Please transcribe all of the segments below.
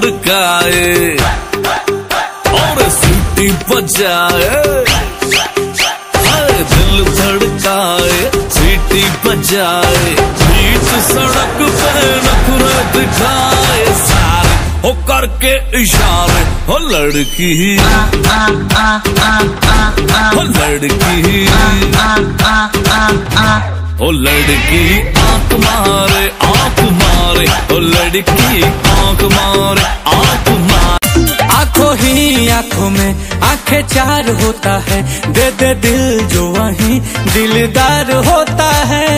धड़काए और सीटी बजाए, दिल धड़काए सीटी बजाए, बीच सड़क पे नखरे दिखाए सारे हो करके इशारे। हो लड़की हो लड़की ओ लड़की आंख मारे आंख मारे, ओ लड़की आंख मारे आंख मारे। आंखों ही आंखों में आंखें चार होता है, दे दे दिल जो वहीं दिलदार होता है।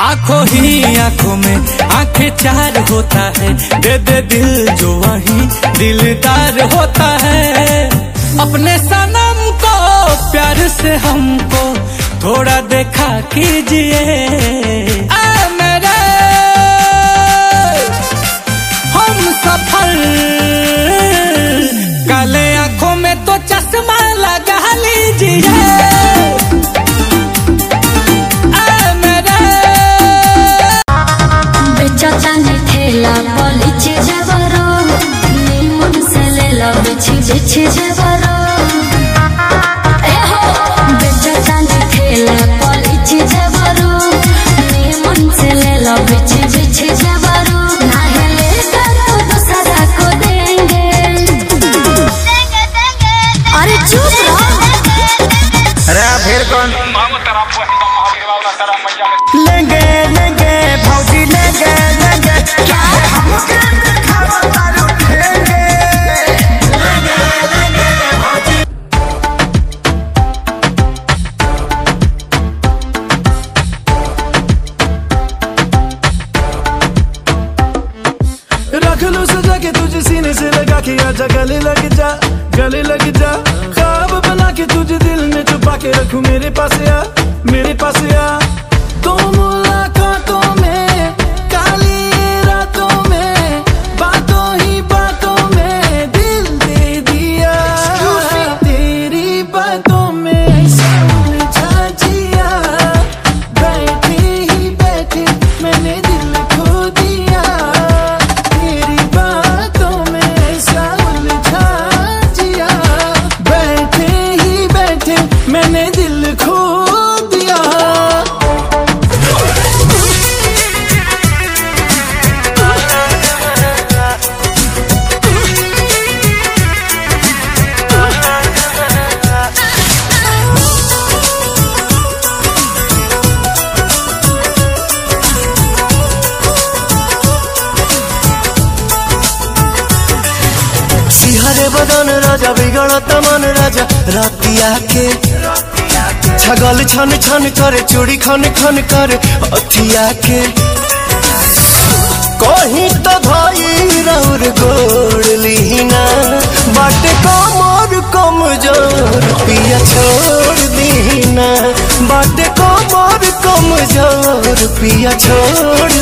आंखों ही आंखों में आंखें चार होता है, दे दे दिल जो वहीं दिलदार होता है। अपने सनम को प्यार से हमको थोड़ा देखा कीजिए मेरे हम सफर। काले आंखों में तो चश्मा लगा लीजिए मेरे। बेचतानी ठेला पलिचे जबरो, नीमन से लेला बिछि बिछि जबरो। लेंगे लेंगे भौजी लेंगे लेंगे, रख लो सजा के तुझे सीने से लगा के, आजा गले लग जा गले लग जा। ख्वाब बना के तुझे दिल में छुपा के रखूं, मेरे पास आ मेरे पास आ। तो मुलाकातों में काली रातों में बातों ही बातों में दिल दे दिया, तेरी बातों में उलझा जिया। बैठे ही बैठे मैंने दिल खो दिया, तेरी बातों में ऐसा उलझा जिया। बैठे ही बैठे मैंने दिल खो दिया। सिहरे बदन राजा बिगड़त मन राजा, रातिया के छगल छन छन करे, चूड़ी खन खन करे अथिया के। कहीं तो भाई रौर गोड़ लीना, बाटे कमर कमजोर पिया छोड़ दीना, बाटे कमर कमजोर पिया छोड़